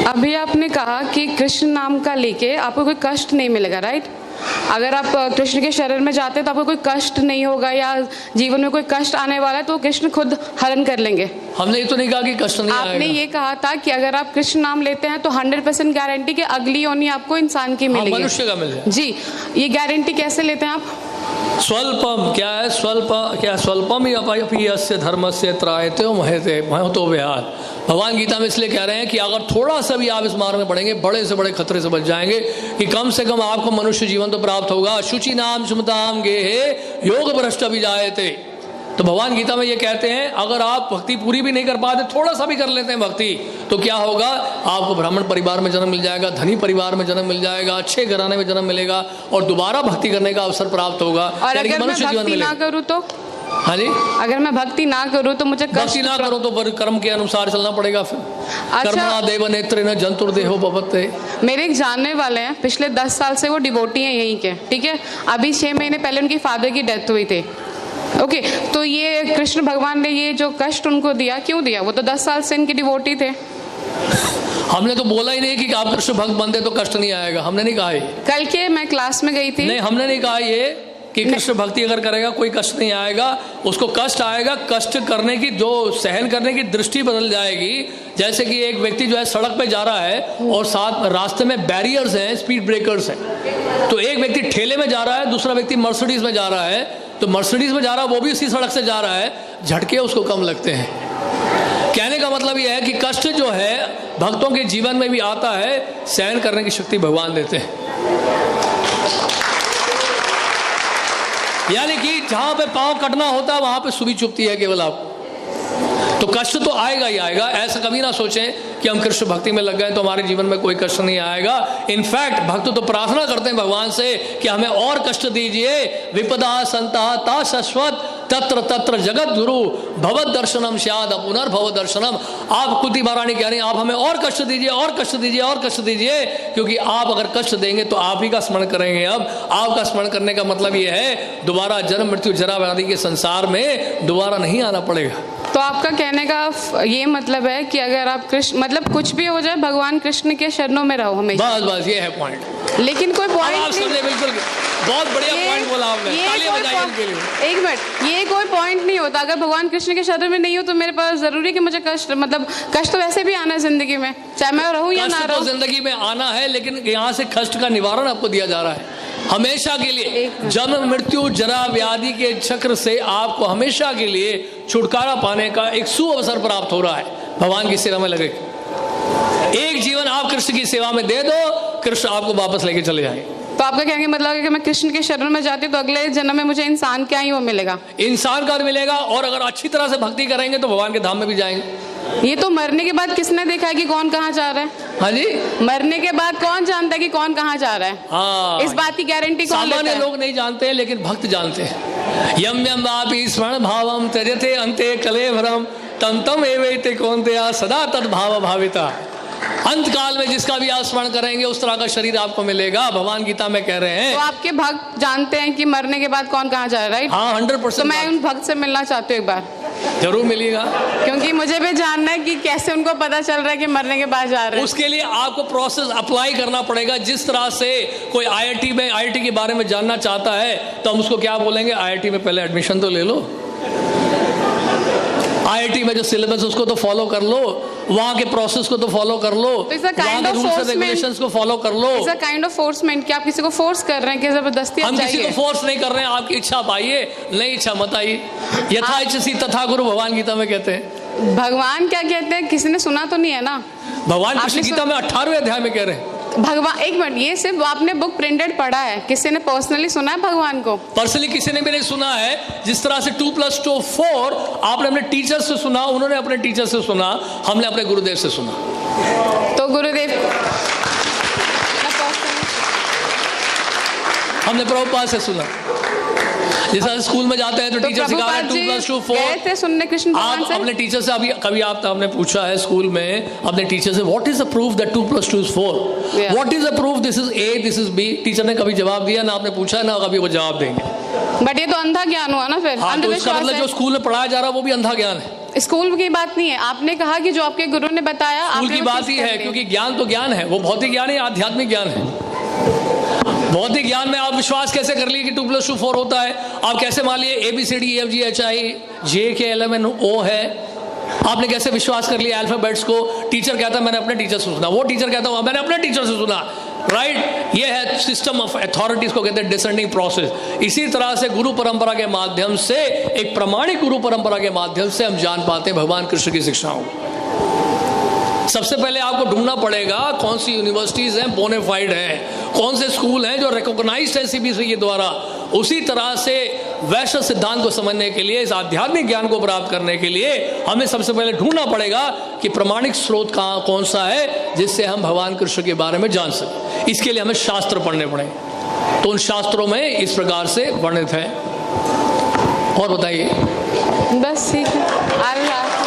अभी आपने कहा कि कृष्ण नाम का लेके आपको कोई कष्ट नहीं मिलेगा, राइट? अगर आप कृष्ण के शरण में जाते हैं तो आपको कोई कष्ट नहीं होगा, या जीवन में कोई कष्ट आने वाला है तो कृष्ण खुद हरण कर लेंगे। हमने ये तो नहीं कहा कि कष्ट नहीं आएगा। आपने ये कहा था कि अगर आप कृष्ण नाम लेते हैं तो 100% गारंटी कि अगली योनि आपको इंसान की मिलेगी, मनुष्य का मिल जाए। जी, ये गारंटी कैसे लेते हैं आप? स्वल्पम क्या है? स्वल्पम ही अपि यस्य धर्मस्य त्रायते महतो विहार। भगवान गीता में इसलिए कह रहे हैं कि अगर थोड़ा सा भी आप इस मार्ग में पड़ेंगे, बड़े से बड़े खतरे से बच जाएंगे कि कम से कम आपको मनुष्य जीवन तो प्राप्त होगा। शुचि नाम सुमताम गेहे योग भ्रष्ट विजायते। तो भगवान गीता में ये कहते हैं अगर आप भक्ति पूरी भी नहीं कर पाते, थोड़ा सा भी कर लेते हैं भक्ति, तो क्या होगा? आपको ब्राह्मण परिवार में जन्म मिल जाएगा, धनी परिवार में जन्म मिल जाएगा, अच्छे घराने में जन्म मिलेगा और दोबारा भक्ति करने का अवसर प्राप्त होगा। और अगर मैं भक्ति ना करूँ तो? हाँ जी, अगर मैं भक्ति ना करूँ तो मुझे भक्ति ना करो तो कर्म के अनुसार चलना पड़ेगा। फिर कर्मणा देव नेत्रेण जंतुर्देहो भवते। मेरे एक जानने वाले हैं, पिछले 10 साल से वो डिवोटी हैं यहीं के, ठीक है? अभी 6 महीने पहले उनकी फादर की डेथ हुई थी। ओके, तो ये कृष्ण भगवान ने ये जो कष्ट उनको दिया, क्यों दिया? वो तो 10 साल से इनके डिवोटी थे। हमने तो बोला ही नहीं कि आप कृष्ण भक्त बनते तो कष्ट नहीं आएगा, हमने नहीं कहा ये। कल के मैं क्लास में गई थी, नहीं, हमने नहीं कहा ये कि कृष्ण भक्ति अगर करेगा कोई कष्ट नहीं आएगा। उसको कष्ट आएगा, कष्ट करने की जो सहन करने की दृष्टि बदल जाएगी। जैसे कि एक व्यक्ति जो है सड़क पे जा रहा है और साथ रास्ते में बैरियर्स हैं, स्पीड ब्रेकर्स हैं, तो एक व्यक्ति ठेले में जा रहा है, दूसरा व्यक्ति मर्सिडीज में जा रहा है। तो मर्सिडीज में जा रहा है, वो भी उसी सड़क से जा रहा है, झटके उसको कम लगते हैं। कहने का मतलब यह है कि कष्ट जो है भक्तों के जीवन में भी आता है, सहन करने की शक्ति भगवान देते हैं। यानी कि जहां पे पांव कटना होता है वहां पे सुई चुभती है केवल आपको। तो कष्ट तो आएगा ही आएगा। ऐसा कभी ना सोचें कि हम कृष्ण भक्ति में लग गए तो हमारे जीवन में कोई कष्ट नहीं आएगा। इनफैक्ट भक्त तो प्रार्थना करते हैं भगवान से कि हमें और कष्ट दीजिए। विपदा संता ता शाश्वत तत्र तत्र जगत गुरु भगवत दर्शनम स्याद पुनर्भव दर्शनम। आप कुंती महारानी कह रही हैं आप हमें और कष्ट दीजिए, और कष्ट दीजिए, और कष्ट दीजिए, क्योंकि आप अगर कष्ट देंगे तो आप ही का स्मरण करेंगे। अब आपका स्मरण करने का मतलब ये है दोबारा जन्म मृत्यु जरा व्याधि के संसार में दोबारा नहीं आना पड़ेगा। तो आपका कहने का ये मतलब है कि अगर आप कृष्ण मतलब कुछ भी हो जाए भगवान कृष्ण के शरणों में रहो हमेशा। बस ये है पॉइंट। लेकिन कोई पॉइंट नहीं, बिल्कुल बहुत बढ़िया पॉइंट बोला आपने, तालियां बजाइए इनके लिए। एक मिनट, ये कोई पॉइंट नहीं होता। अगर भगवान कृष्ण के शरण में नहीं हो तो मेरे पास जरूरी है कि मुझे कष्ट मतलब कष्ट तो वैसे भी आना है जिंदगी में, चाहे मैं रहूं या ना रहूं। जिंदगी में आना है, लेकिन यहाँ से कष्ट का निवारण आपको दिया जा रहा है हमेशा के लिए। जन्म मृत्यु जरा व्याधि के चक्र से आपको हमेशा के लिए छुटकारा पाने का एक सुअवसर प्राप्त हो रहा है। भगवान की सेवा में लगे, एक जीवन आप कृष्ण की सेवा में दे दो, कृष्ण आपको वापस लेके चले जाएंगे। तो आपका कहने का मतलब है कि मैं कृष्ण के शरण में जाती तो अगले जन्म में मुझे इंसान क्या ही वो मिलेगा, इंसान का मिलेगा। और अगर अच्छी तरह से भक्ति करेंगे तो भगवान के धाम में भी जाएंगे। ये तो मरने के बाद किसने देखा है कि कौन कहाँ जा रहा है? हाँ जी, मरने के बाद कौन जानता है कि कौन कहाँ जा रहा है? हाँ, इस बात की गारंटी कौन लेता है? सामान्य लोग नहीं जानते हैं, लेकिन भक्त जानते हैं। यम यम वापि स्मरण भावम त्यजते अंते कलेवरम तम तम एवैते कौन्तेय सदा तद भाव भाविता। अंत काल में जिसका भी आप स्मरण करेंगे उस तरह का शरीर आपको मिलेगा। भगवान गीता में कह रहे हैं। तो आपके भक्त जानते हैं कि मरने के बाद कौन कहाँ जा रहा है, राइट? हाँ, 100%। तो मैं उन भक्त से मिलना चाहती हूँ एक बार। जरूर मिलेगा, क्योंकि मुझे भी जानना है कि कैसे उनको पता चल रहा है कि मरने के बाद जा रहे हैं। उसके लिए आपको प्रोसेस अप्लाई करना पड़ेगा। जिस तरह से कोई आईआईटी के बारे में जानना चाहता है तो हम उसको क्या बोलेंगे, आईआईटी में पहले एडमिशन तो ले लो, आईआईटी में जो सिलेबस उसको तो फॉलो कर लो, वहाँ के प्रोसेस को तो फॉलो कर लो, वहाँ के रूल्स एंड रेगुलेशंस को फॉलो कर लो। इट्स अ काइंड ऑफ फोर्समेंट कि आप किसी को फोर्स कर रहे हैं कि जबरदस्ती आप जाइए। हम किसी को फोर्स नहीं कर रहे हैं, आपकी इच्छा आप आइए, नहीं इच्छा मत आइए। यथा इच्छसि तथा गुरु भगवान गीता में कहते हैं। भगवान क्या कहते हैं किसी ने सुना तो नहीं है ना? भगवान कृष्ण गीता में 18वें अध्याय में कह रहे हैं। भगवान एक मिनट, ये सिर्फ आपने बुक प्रिंटेड पढ़ा है, किसी ने पर्सनली सुना है भगवान को? पर्सनली किसी ने भी नहीं सुना है। जिस तरह से 2 + 2 4 आपने अपने टीचर से सुना, उन्होंने अपने टीचर से सुना, हमने अपने गुरुदेव से सुना। तो गुरुदेव हमने प्रभुपाद से सुना। जैसा स्कूल में जाते हैं तो टीचर सिखा रहे हैं 2 + 2 4। गए थे सुनने कृष्ण भगवान से? अपने टीचर से अभी कभी आपने पूछा है स्कूल में अपने टीचर से what is the proof that 2 + 2 is 4? What is the proof this is A, this is B? Teacher ने कभी जवाब दिया ना, आपने पूछा ना कभी वो जवाब देंगे। बट ये तो अंधा ज्ञान हुआ ना फिर। हाँ, तो इसका मतलब जो स्कूल में पढ़ाया जा रहा है वो भी अंधा ज्ञान है। स्कूल की बात नहीं है, आपने कहा कि जो आपके गुरु ने बताया स्कूल आपने की वो बात चीज़ ही कर है, ली। क्योंकि ज्ञान तो ज्ञान है, वो भौतिक ज्ञान है, आध्यात्मिक ज्ञान है। भौतिक ज्ञान में आप विश्वास कैसे कर लिए कि 2 + 2 4 होता है? आप कैसे मान लिए ABCDEFGHIJ है? आपने कैसे विश्वास कर लिया अल्फाबेट्स को? टीचर कहता मैंने अपने टीचर से सुना, वो टीचर कहता मैंने अपने टीचर से सुना, राइट? ये है सिस्टम ऑफ अथॉरिटीज को कहते हैं डिसेंडिंग प्रोसेस। इसी तरह से गुरु परंपरा के माध्यम से, एक प्रमाणिक गुरु परंपरा के माध्यम से हम जान पाते हैं भगवान कृष्ण की शिक्षाओं को। सबसे पहले आपको ढूंढना पड़ेगा कौन सी यूनिवर्सिटीज हैं बोनेफाइड हैं, कौन से स्कूल हैं जो रिकॉग्नाइज्ड है CBSE के द्वारा। उसी तरह से वैश्य सिद्धांत को समझने के लिए, इस आध्यात्मिक ज्ञान को प्राप्त करने के लिए हमें सबसे पहले ढूंढना पड़ेगा कि प्रमाणिक स्रोत कहाँ कौन सा है जिससे हम भगवान कृष्ण के बारे में जान सकें। इसके लिए हमें शास्त्र पढ़ने पड़ेंगे, तो उन शास्त्रों में इस प्रकार से वर्णित है। और बताइए। बस ठीक है। अल्लाह